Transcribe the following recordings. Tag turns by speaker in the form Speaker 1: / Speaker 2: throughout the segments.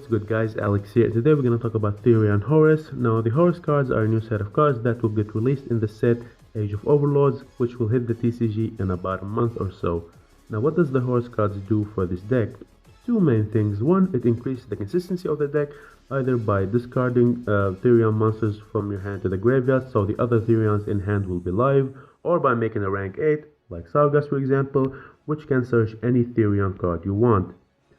Speaker 1: good guys, Alex here. Today we're going to talk about Therion Horus. Now the Horus cards are a new set of cards that will get released in the set Age of Overlords, which will hit the TCG in about a month or so. Now what does the Horus cards do for this deck? Two main things. One, it increases the consistency of the deck, either by discarding Therion monsters from your hand to the graveyard so the other Therions in hand will be live, or by making a rank 8, like Sargas for example, which can search any Therion card you want.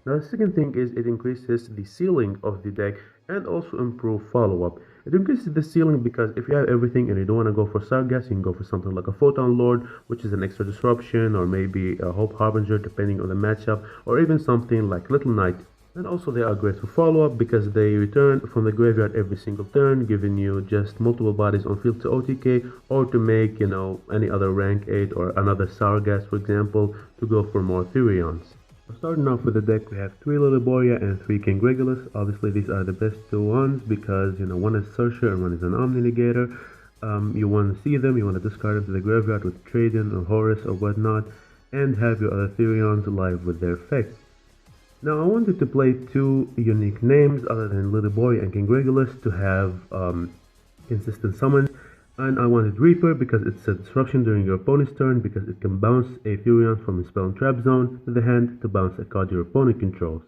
Speaker 1: Now the second thing is it increases the ceiling of the deck and also improve follow-up. It increases the ceiling because if you have everything and you don't want to go for Sargas, you can go for something like a Photon Lord, which is an extra disruption, or maybe a Hope Harbinger depending on the matchup, or even something like Little Knight. And also they are great for follow-up because they return from the graveyard every single turn, giving you just multiple bodies on field to OTK, or to make, any other rank 8 or another Sargas for example, to go for more Therions. Starting off with the deck, we have 3 Lilyboria and 3 King Regulus. Obviously these are the best two ones because one is Searcher and one is an Omni Negator. You want to see them, you want to discard them to the graveyard with Therion or Horus or whatnot, and have your other Therions live with their effects. Now I wanted to play 2 unique names other than Lilyboria and King Regulus to have consistent summons. And I wanted Reaper because it's a disruption during your opponent's turn because it can bounce a Therion from the spell and trap zone to the hand to bounce a card your opponent controls.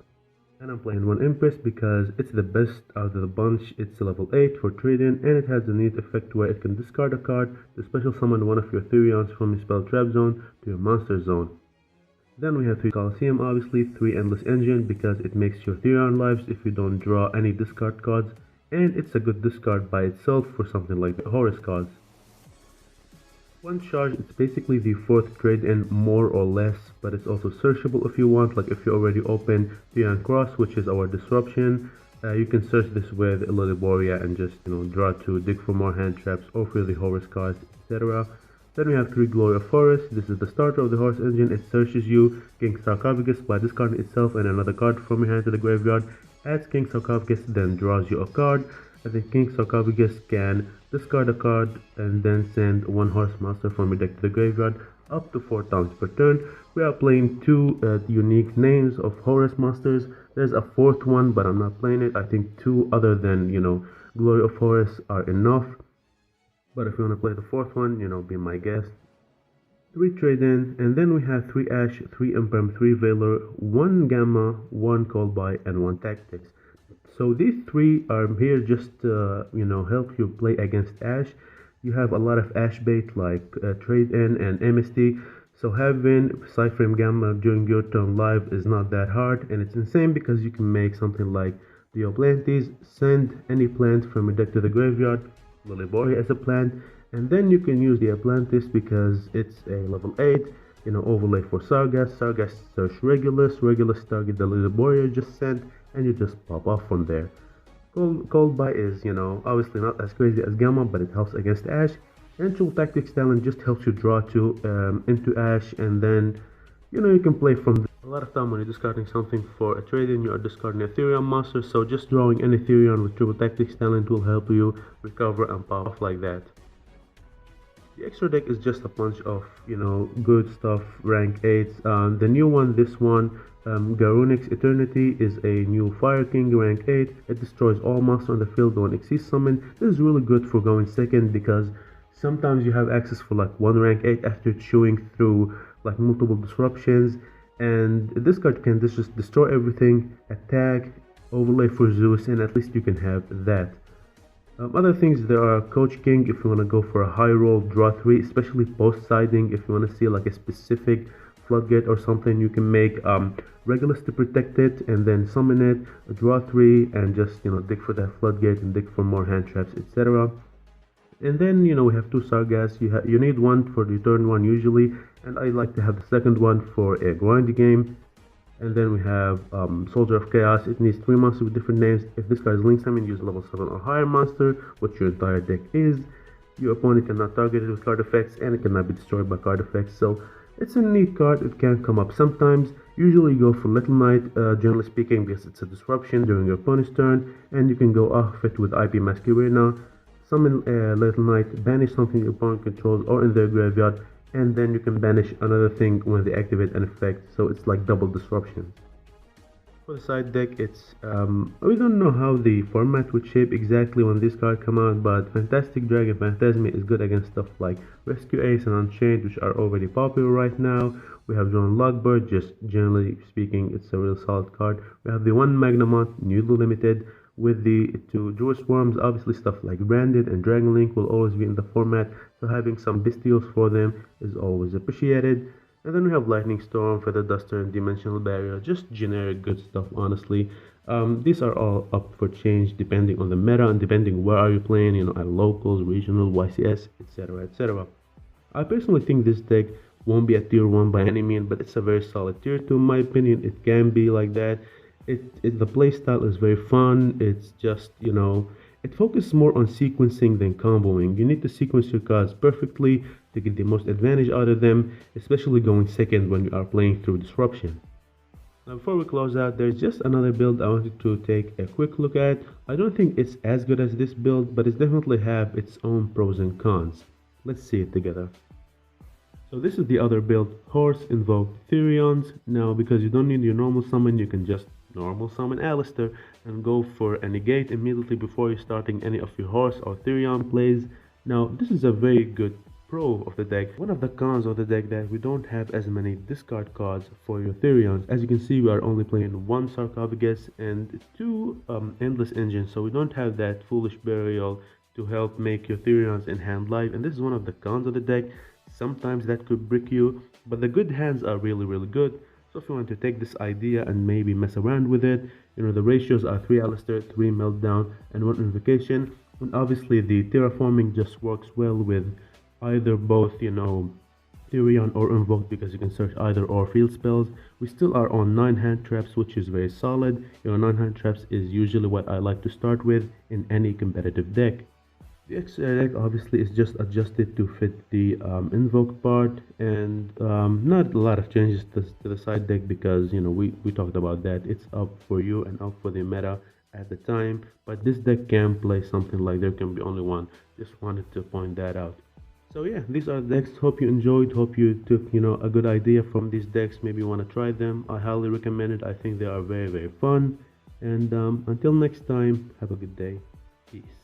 Speaker 1: And I'm playing 1 Empress because it's the best out of the bunch. It's level 8 for Therion and it has a neat effect where it can discard a card to special summon one of your Therions from the spell trap zone to your monster zone. Then we have 3 Colosseum, obviously, 3 Endless Engine because it makes your Therion lives if you don't draw any discard cards. And it's a good discard by itself for something like the Horus cards. 1 Charge, it's basically the 4th trade-in more or less, but it's also searchable if you want, like if you already open Therion Cross, which is our disruption, you can search this with Lilyboria and just draw 2, dig for more hand traps, or for the Horus cards, etc. Then we have 3 Glory of Horus. This is the starter of the Horus engine. It searches you King Sarcophagus by discarding itself and another card from your hand to the graveyard. Adds King Sarcophagus, then draws you a card, and then King Sarcophagus can discard a card and then send 1 Horus monster from your deck to the graveyard up to 4 times per turn. We are playing 2 unique names of Horus monsters. There's a 4th one, but I'm not playing it. I think 2 other than, Glory of Horus are enough. But if you want to play the 4th one, be my guest. 3 trade-in, and then we have 3 Ash, 3 Imperm, 3 Valor, 1 Gamma, 1 Callby, and 1 Tactics. So these 3 are here just to, help you play against Ash. You have a lot of Ash bait like trade-in and MST, so having Psyframe Gamma during your turn live is not that hard, and it's insane because you can make something like Dioplantes, send any plant from your deck to the graveyard, Lilyboria as a plant, and then you can use the Atlantis because it's a level 8, overlay for Sargas. Sargas search Regulus target the Lilyboria just sent, and you just pop off from there. Callby is, obviously not as crazy as Gamma, but it helps against Ash. And Tool Tactics talent just helps you draw 2 into Ash, and then, you can play from there. A lot of time when you're discarding something for a trade-in, you are discarding a Therion monster, so just drawing any Therion with Triple Tactics talent will help you recover and pop off like that. The extra deck is just a bunch of, good stuff, rank 8s. The new one, this one, Garunix Eternity, is a new Fire King, rank 8. It destroys all monsters on the field when exceeds summon. This is really good for going second because sometimes you have access for like 1 rank 8 after chewing through like multiple disruptions. And this card can just destroy everything, attack, overlay for Zeus, and at least you can have that. Other things, there are Coach King if you want to go for a high roll, draw 3, especially post siding. If you want to see like a specific floodgate or something, you can make Regulus to protect it and then summon it, draw 3, and just dig for that floodgate and dig for more hand traps, etc. And then we have 2 Sargas. You need 1 for the turn 1 usually, and I like to have the second one for a grind game. And then we have Soldier of Chaos. It needs 3 monsters with different names. If this card is linked summon, use level 7 or higher monster, which your entire deck is. Your opponent cannot target it with card effects, and it cannot be destroyed by card effects. So it's a neat card. It can come up sometimes. Usually you go for Little Knight, generally speaking, because it's a disruption during your opponent's turn, and you can go off it with IP Masquerena, summon Little Knight, banish something your opponent controls or in their graveyard, and then you can banish another thing when they activate an effect, so it's like double disruption. For the side deck, it's we don't know how the format would shape exactly when this card come out, but Fantastic Dragon Phantasmi is good against stuff like Rescue Ace and Unchained, which are already popular right now. We have John Lockbird, just generally speaking, it's a real solid card. We have the one Magnamon, newly limited, with the two Druid Swarms. Obviously, stuff like Branded and Dragon Link will always be in the format, so having some bestials for them is always appreciated. And then we have Lightning Storm, Feather Duster, and Dimensional Barrier, just generic good stuff, honestly. These are all up for change depending on the meta and depending where are you playing, at locals, regional, YCS, etc, etc. I personally think this deck won't be a tier 1 by any means, but it's a very solid tier 2 in my opinion. It can be like that. The playstyle is very fun. It's just, it focuses more on sequencing than comboing. You need to sequence your cards perfectly to get the most advantage out of them, especially going second when you are playing through Disruption. Now before we close out, there's just another build I wanted to take a quick look at. I don't think it's as good as this build, but it definitely have its own pros and cons. Let's see it together. So this is the other build, Horse Invoked Therions. Now because you don't need your normal summon, you can just normal summon Alistair and go for a negate immediately before you're starting any of your Horse or Therion plays. Now this is a very good pro of the deck. One of the cons of the deck that we don't have as many discard cards for your Therions. As you can see, we are only playing one Sarcophagus and two Endless Engines, so we don't have that Foolish Burial to help make your Therions in hand live, and this is one of the cons of the deck. Sometimes that could brick you, but the good hands are really good. So if you want to take this idea and maybe mess around with it, the ratios are 3 Alistair, 3 Meltdown, and 1 Invocation. And obviously the Terraforming just works well with either both, Therion or Invoked, because you can search either or field spells. We still are on 9 hand traps, which is very solid. 9 hand traps is usually what I like to start with in any competitive deck. The extra deck obviously is just adjusted to fit the invoke part, and not a lot of changes to the side deck because we talked about that. It's up for you and up for the meta at the time, but this deck can play something like there can be only one. Just wanted to point that out. So yeah, these are the decks. Hope you enjoyed, hope you took a good idea from these decks. Maybe you want to try them. I highly recommend it. I think they are very fun. And until next time, have a good day. Peace.